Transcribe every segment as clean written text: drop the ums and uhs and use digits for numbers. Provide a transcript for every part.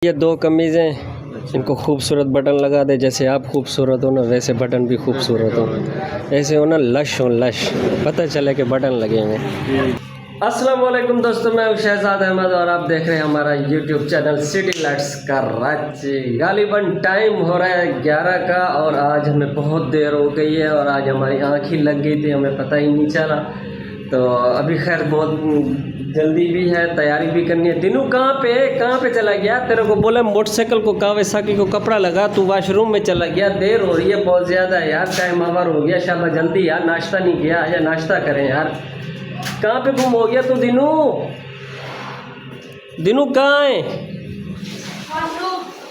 ये दो कमीज़ें, इनको खूबसूरत बटन लगा दे। जैसे आप खूबसूरत हो ना, वैसे बटन भी खूबसूरत हो। ऐसे हो ना, लश हो, लश, पता चले कि बटन लगे हुए। अस्सलाम वालेकुम दोस्तों, मैं शहजाद अहमद और आप देख रहे हैं हमारा YouTube channel city lights Karachi. गालिबन टाइम हो रहा है 11 का और आज हमें बहुत देर हो गई है और आज हमारी आँख ही लग गई थी, हमें पता ही नहीं चला। तो अभी खैर बहुत जल्दी भी है, तैयारी भी करनी है। दिनू कहाँ पे चला गया? तेरे को बोला मोटरसाइकिल को कावासाकी को कपड़ा लगा, तू वाशरूम में चला गया। देर हो रही है बहुत ज़्यादा यार, टाइम ओवर हो गया। शाबाश जल्दी यार, नाश्ता नहीं किया या नाश्ता करें यार। कहाँ पे गुम हो गया तू दिनू? दिनू कहाँ है?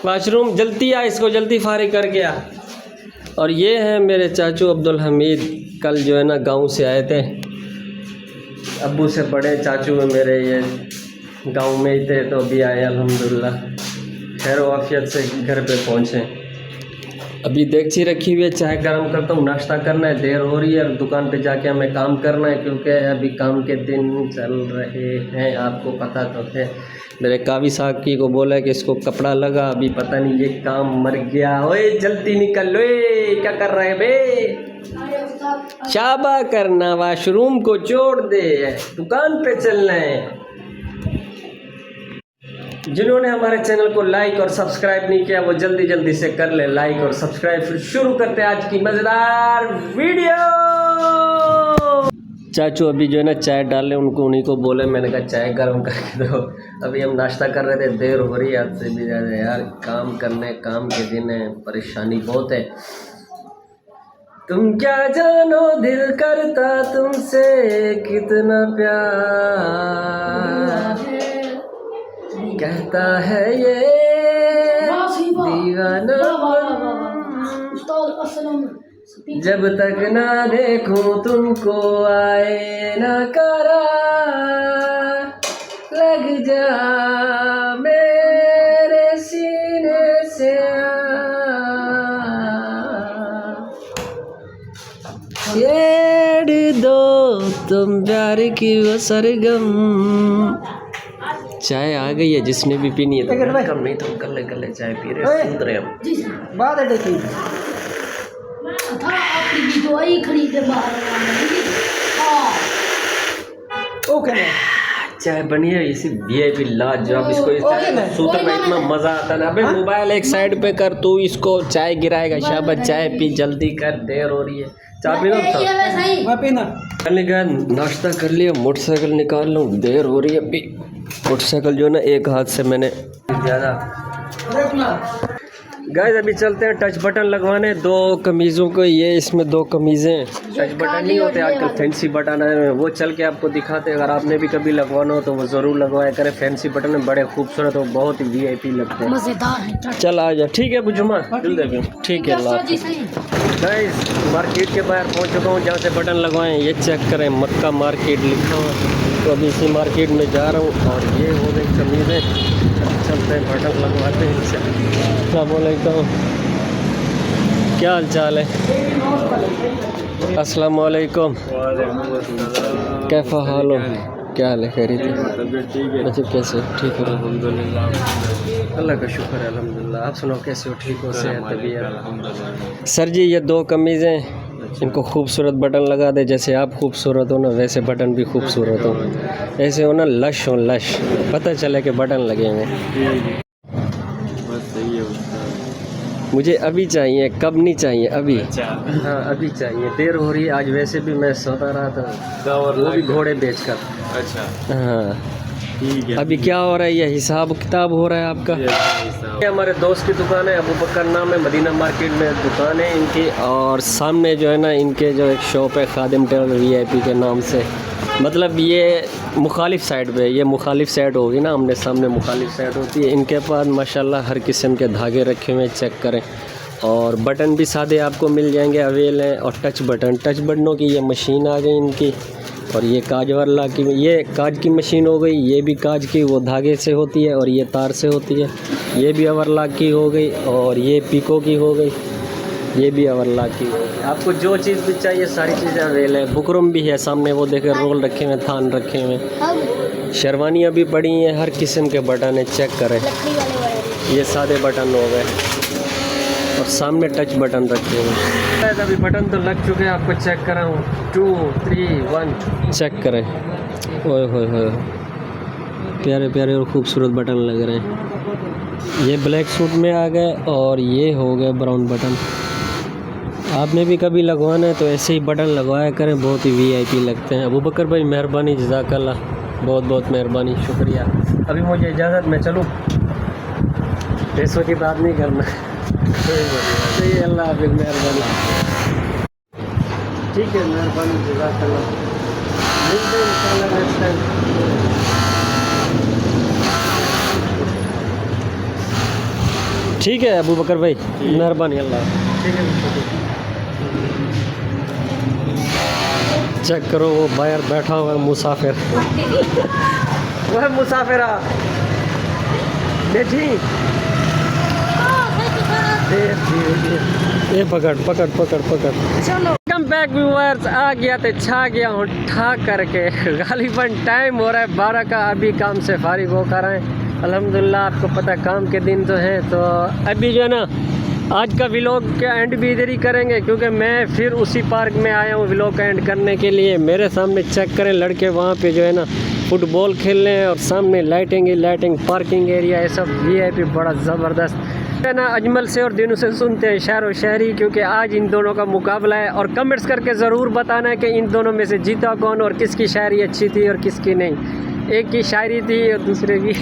वाशरूम। जल्दी आ, इसको जल्दी फारिग करके आ। और ये है मेरे चाचू अब्दुल हमीद, कल जो है ना गाँव से आए थे। अब्बू से बड़े चाचू हैं मेरे, ये गांव में ही थे, तो अभी आए अल्हम्दुलिल्लाह खैर वाफियत से घर पे पहुँचे। अभी देगची रखी हुई है, चाय गर्म करता हूँ, नाश्ता करना है। देर हो रही है, दुकान पे जाके हमें काम करना है क्योंकि अभी काम के दिन चल रहे हैं, आपको पता तो है। मेरे कावी साकी को बोला है कि इसको कपड़ा लगा, अभी पता नहीं ये काम मर गया। ओए जल्दी निकल, ओए क्या कर रहे हैं बे? शाबा करना, वाशरूम को छोड़ दे, दुकान पे चलना है। जिन्होंने हमारे चैनल को लाइक और सब्सक्राइब नहीं किया वो जल्दी जल्दी से कर ले लाइक और सब्सक्राइब। फिर शुरू करते हैं आज की मज़ेदार वीडियो। चाचू अभी जो है ना चाय डाल रहे, उनको उन्हीं को बोले, मैंने कहा चाय गर्म करके दो। अभी हम नाश्ता कर रहे थे, देर हो रही है आज से भी ज़्यादा यार। काम करने, काम के दिन है, परेशानी बहुत है। तुम क्या जानो दिल करता तुमसे कितना प्यार, कहता है ये दीवाना जब तक ना देखूं तुमको आए ना करा, लग जा मेरे सीने से छेड़ दो तुम प्यार की वो सरगम। चाय आ गई है, जिसने भी पीनी है तो कम नहीं तो कल ले चाय पी रहे हैं, रहे हम बात है। चाय बनी है इसी VIP लाजवाब। इसको सूत्र में इतना मजा आता है ना। अबे मोबाइल एक साइड पे कर, तू इसको चाय गिराएगा। शाबाश चाय पी, जल्दी कर, देर हो रही है। चाय पीना करने का नाश्ता कर लिया, मोटरसाइकिल निकाल लूँ, देर हो रही है। अभी मोटरसाइकिल जो है ना एक हाथ से मैंने ज़्यादा। गाइस अभी चलते हैं टच बटन लगवाने दो कमीज़ों को। ये इसमें दो कमीज़ें टच बटन नहीं होते आजकल, फैंसी बटन है, वो चल के आपको दिखाते हैं। अगर आपने भी कभी लगवाना हो तो वो ज़रूर लगवाया करें। फैंसी बटन है, बड़े खूबसूरत हो, बहुत ही VIP लगते हैं, मज़ेदार है। चल आ जा, ठीक है बुजुमा, ठीक है। गाइस मार्केट के बाहर पहुंच चुका हूं, जहां से बटन लगवाएं। ये चेक करें, मक्का मार्केट लिखा हुआ है। तो अभी इसी मार्केट में जा रहा हूं और ये हो गई कमीज़ें। चलते हैं बटन लगवाते हैं इनसे। अस्सलाम वालेकुम, क्या हाल चाल है? अस्सलाम वालेकुम, कैसा हाल हो? क्या हाल है? खैरियत है? अच्छा कैसे? ठीक है अल्हम्दुलिल्लाह, अल्लाह का शुक्र है अल्हम्दुलिल्लाह। आप सुनाओ कैसे हो? ठीक हो? सेहत तबीयत? सर जी ये दो कमीज़ें, इनको खूबसूरत बटन लगा दे। जैसे आप खूबसूरत हो ना, वैसे बटन भी खूबसूरत हो। ऐसे हो ना, लश हो, लश, पता चले कि बटन लगे हुए। मुझे अभी चाहिए, कब नहीं चाहिए, अभी। अच्छा। हाँ अभी चाहिए, देर हो रही है। आज वैसे भी मैं सोता रहा था, वो भी घोड़े बेचकर। अच्छा हाँ ठीक है। अभी क्या हो रहा है? ये हिसाब किताब हो रहा है आपका? ये हमारे दोस्त की दुकान है, अबू बकर नाम है, मदीना मार्केट में दुकान है इनकी। और सामने जो है ना इनके जो एक शॉप है खादिम टेलर VIP के नाम से। मतलब ये मुखालिफ साइड पे, ये मुखालिफ साइड होगी ना, हमने सामने मुखालिफ साइड होती है। इनके पास माशाल्लाह हर किस्म के धागे रखे हुए, चेक करें। और बटन भी सादे आपको मिल जाएंगे, अवेल हैं। और टच बटनों की ये मशीन आ गई इनकी। और ये काज वाला की, ये काज की मशीन हो गई। ये भी काज की, वो धागे से होती है और ये तार से होती है। ये भी ओवरलॉक की हो गई और ये पिको की हो गई। ये भी ओवरलॉक की। आपको जो चीज़ भी चाहिए सारी चीज़ें अवेल है। बुकरम भी है सामने, वो देखे रोल रखे हुए, थान रखे हुए, शेरवानियाँ भी पड़ी हैं, हर किस्म के बटन है, चेक करें। ये सादे बटन हो गए और सामने टच बटन रखे हुए। अभी बटन तो लग चुके हैं, आपको चेक कराऊँ। 2 3 1 चेक करें। ओए होए होए, प्यारे प्यारे और खूबसूरत बटन लग रहे हैं। ये ब्लैक सूट में आ गए और ये हो गए ब्राउन बटन। आपने भी कभी लगवाना है तो ऐसे ही बटन लगवाया करें, बहुत ही वीआईपी लगते हैं। अबू बकर भाई मेहरबानी, जज़ाकल्लाह, बहुत बहुत मेहरबानी, शुक्रिया। अभी मुझे इजाज़त, मैं चलूँ, पैसों की बात नहीं करना। सही, अल्लाह हाफ़िज़, मेहरबानी। ठीक है, मेहरबानी, जज़ाकल्लाह, मिलते हैं इंशाल्लाह नेक्स्ट टाइम। ठीक है अबू बकर भाई, मेहरबानी, अल्लाह। ठीक है, चेक करो वो बाहर बैठा हुआ है मुसाफिर। वह मुसाफिरा बैठी, ये पकड़ पकड़ पकड़ पकड़। चलो, वेलकम बैक व्यूअर्स। आ गया तो छा गया हूँ ठा करके। गालिबन टाइम हो रहा है 12 का, अभी काम से फारिग होकर आए अल्हम्दुलिल्लाह। आपको पता है काम के दिन तो हैं, तो अभी जो है ना आज का व्लॉग का एंड भी इधर ही करेंगे, क्योंकि मैं फिर उसी पार्क में आया हूँ व्लॉग का एंड करने के लिए। मेरे सामने चेक करें, लड़के वहाँ पे जो है ना फुटबॉल खेल रहे हैं और सामने लाइटिंग पार्किंग एरिया है, सब वीआईपी, बड़ा ज़बरदस्त है ना। अजमल से और दिनों से सुनते हैं शायर व शायरी, क्योंकि आज इन दोनों का मुकाबला है। और कमेंट्स करके ज़रूर बताना है कि इन दोनों में से जीता कौन और किसकी शायरी अच्छी थी और किसकी नहीं। एक की शायरी थी और दूसरे की।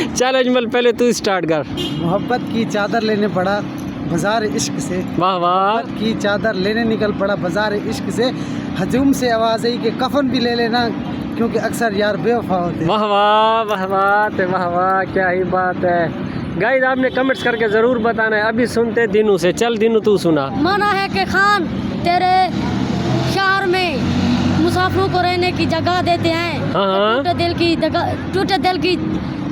चल अजमल, पहले तू स्टार्ट कर। मोहब्बत की चादर लेने पड़ा बाजार इश्क से, वाह वाह की चादर लेने निकल पड़ा बाजार इश्क से, हजूम से आवाज़ आई कि कफन भी ले लेना क्योंकि अक्सर यार बेवफा होते। वाह वाह वाह वाह वाह वाह, क्या ही बात है। गाइस आपने कमेंट्स करके ज़रूर बताना है। अभी सुनते दिनू से। चल दिनू तू सुना। माना है कि खान तेरे शहर में मुसाफिरों को रहने की जगह देते हैं, टूटे दिल की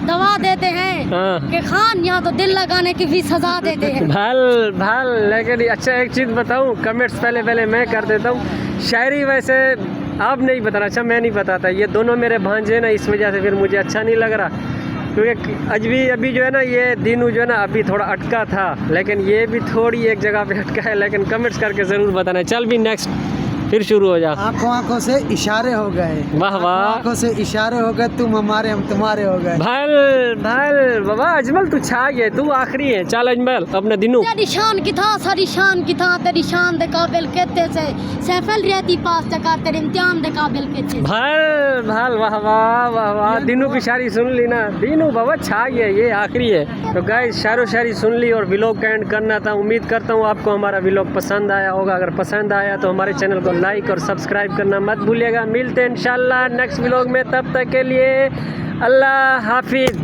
दवा देते हैं, कि खान यहाँ तो दिल लगाने की भी सजा देते हैं। भल लेकिन अच्छा एक चीज़ बताऊँ, कमेंट्स पहले मैं कर देता हूँ। शायरी वैसे आप नहीं बताना, अच्छा मैं नहीं बताता। ये दोनों मेरे भांजे ना, इस वजह से फिर मुझे अच्छा नहीं लग रहा, क्योंकि अभी जो है ना ये दिनू जो है ना अभी थोड़ा अटका था, लेकिन ये भी थोड़ी एक जगह पे अटका है। लेकिन कमेंट्स करके ज़रूर बताना। चल भी नेक्स्ट, फिर शुरू हो जा। आंखों से इशारे हो गए, वाह वाह, आंखों से इशारे हो गए, तुम हमारे हम तुम्हारे हो गए। भल बाबा, अजमल तू छा गया, तू आखिरी है। चल अजमल अपना दिनू। तेरी शान की था, सारी शान की था, तेरी शान दे काबिल कहते से सैफल रहती पास चका, तेरे इम्तिहान दे काबिल कहते। भल वाह वाह वाह वाह, दिनू की शायरी सुन ली ना। दिनू बाबा छा गया, ये आखिरी है। तो गाइस शायरो शायरी सुन ली और व्लॉग का एंड करना था। उम्मीद करता हूँ आपको हमारा व्लॉग पसंद आया होगा। अगर पसंद आया तो हमारे चैनल को लाइक और सब्सक्राइब करना मत भूलिएगा। मिलते हैं इंशाल्लाह नेक्स्ट व्लॉग में, तब तक के लिए अल्लाह हाफिज़।